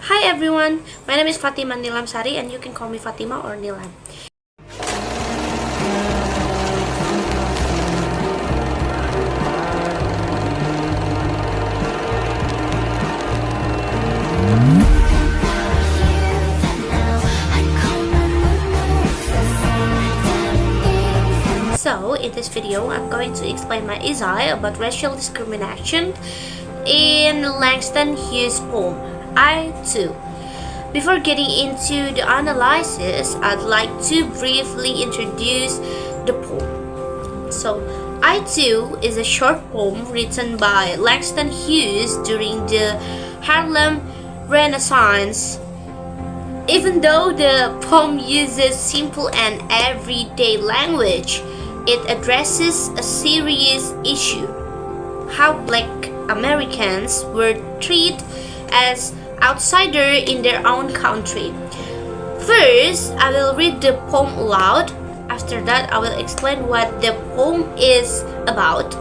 Hi everyone, my name is Fatima Nilamsari and you can call me Fatima or Nilam. So, in this video, I'm going to explain my essay about racial discrimination in Langston Hughes' poem, I Too. Before getting into the analysis, I'd like to briefly introduce the poem. So, I Too is a short poem written by Langston Hughes during the Harlem Renaissance. Even though the poem uses simple and everyday language, it addresses a serious issue: how Black Americans were treated as outsiders in their own country. First, I will read the poem aloud. After that, I will explain what the poem is about,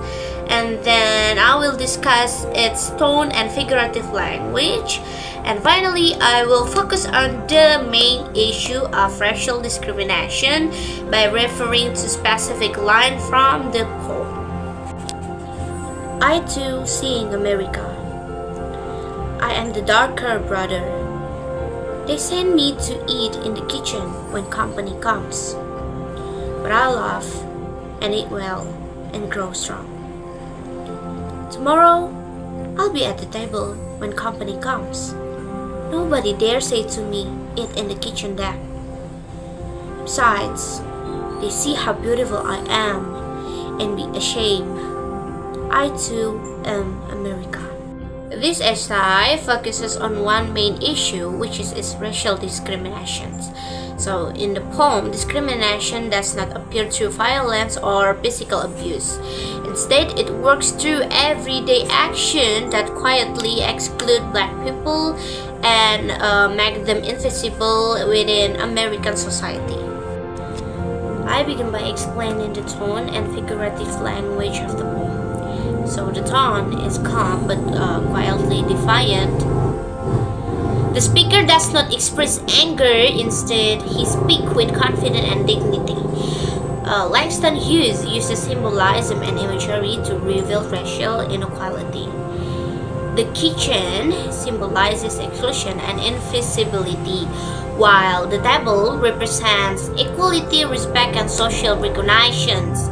and then I will discuss its tone and figurative language. And finally, I will focus on the main issue of racial discrimination by referring to specific line from the poem. I too seeing America. I am the darker brother. They send me to eat in the kitchen when company comes. But I laugh and eat well and grow strong. Tomorrow, I'll be at the table when company comes. Nobody dare say to me, eat in the kitchen there. Besides, they see how beautiful I am and be ashamed. I too am America. This essay focuses on one main issue, which is racial discrimination. So, in the poem, discrimination does not appear through violence or physical abuse. Instead, it works through everyday action that quietly exclude Black people and make them invisible within American society. I begin by explaining the tone and figurative language of the poem. So the tone is calm but quietly defiant. The speaker does not express anger, instead he speaks with confidence and dignity. Langston Hughes uses symbolism and imagery to reveal racial inequality. The kitchen symbolizes exclusion and invisibility, while the table represents equality, respect, and social recognitions.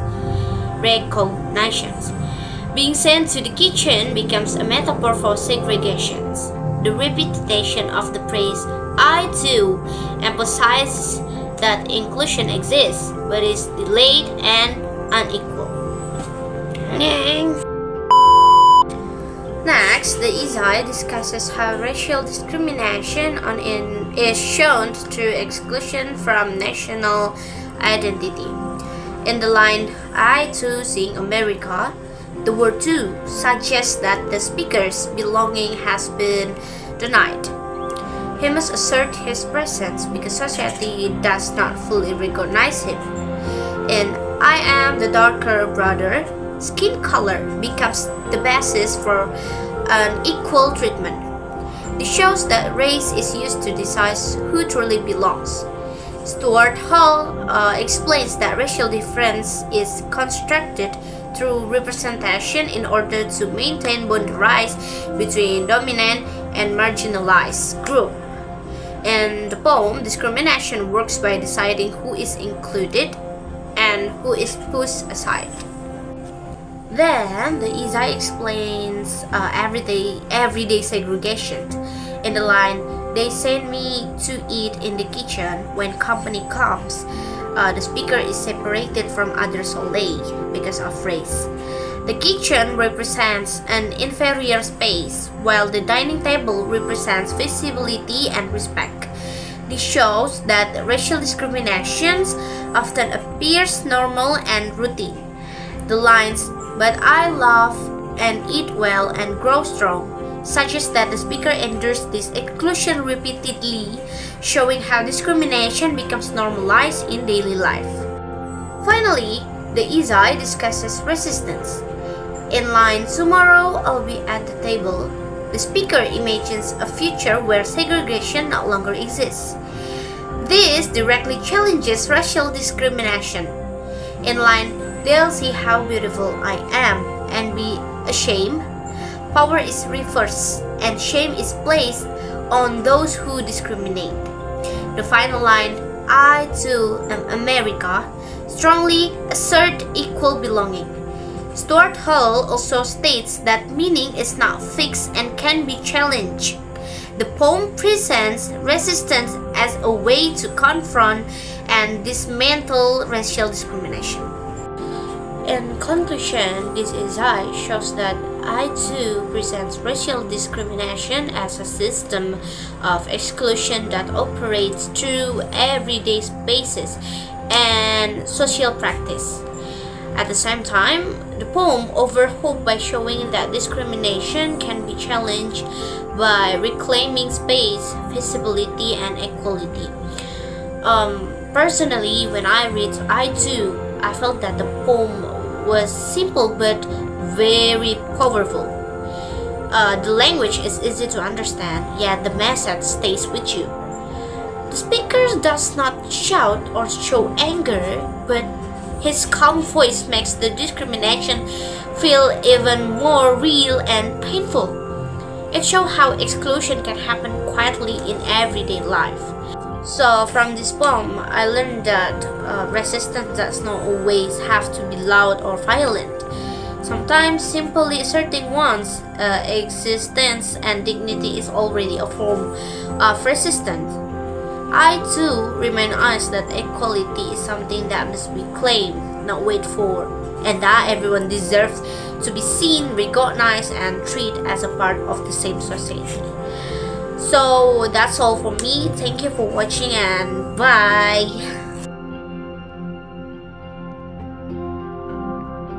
Being sent to the kitchen becomes a metaphor for segregation. The repetition of the phrase "I too" emphasizes that inclusion exists, but is delayed and unequal. Next, the essay discusses how racial discrimination is shown through exclusion from national identity. In the line "I too sing America," the word "too" suggests that the speaker's belonging has been denied. He must assert his presence because society does not fully recognize him. In "I am the darker brother," skin color becomes the basis for an equal treatment. This shows that race is used to decide who truly belongs. Stuart Hall explains that racial difference is constructed through representation in order to maintain boundaries between dominant and marginalized group. In the poem, discrimination works by deciding who is included and who is pushed aside. Then the essay explains everyday segregation. In the line, "They send me to eat in the kitchen when company comes," the speaker is separated from others solely because of race. The kitchen represents an inferior space, while the dining table represents visibility and respect. This shows that racial discrimination often appears normal and routine. The lines "but I laugh and eat well and grow strong" suggests that the speaker endures this exclusion repeatedly, showing how discrimination becomes normalized in daily life. Finally, the essay discusses resistance. In line "Tomorrow I'll be at the table," The speaker imagines a future where segregation no longer exists. This directly challenges racial discrimination. In line, they'll see how beautiful I am and be ashamed. Power is reversed and shame is placed on those who discriminate. The final line, I too am America, strongly assert equal belonging. Stuart Hall also states that meaning is not fixed and can be challenged. The poem presents resistance as a way to confront and dismantle racial discrimination. In conclusion, this essay shows that I too presents racial discrimination as a system of exclusion that operates through everyday spaces and social practice. At the same time, the poem offers hope by showing that discrimination can be challenged by reclaiming space, visibility, and equality. Personally, when I read I Too, I felt that the poem was simple but very powerful. The language is easy to understand, yet the message stays with you. The speaker does not shout or show anger, but his calm voice makes the discrimination feel even more real and painful. It shows how exclusion can happen quietly in everyday life. So from this poem, I learned that resistance does not always have to be loud or violent. Sometimes simply asserting one's existence and dignity is already a form of resistance. I too remind us that equality is something that must be claimed, not wait for, and that everyone deserves to be seen, recognized, and treated as a part of the same society. So that's all for me. Thank you for watching and bye.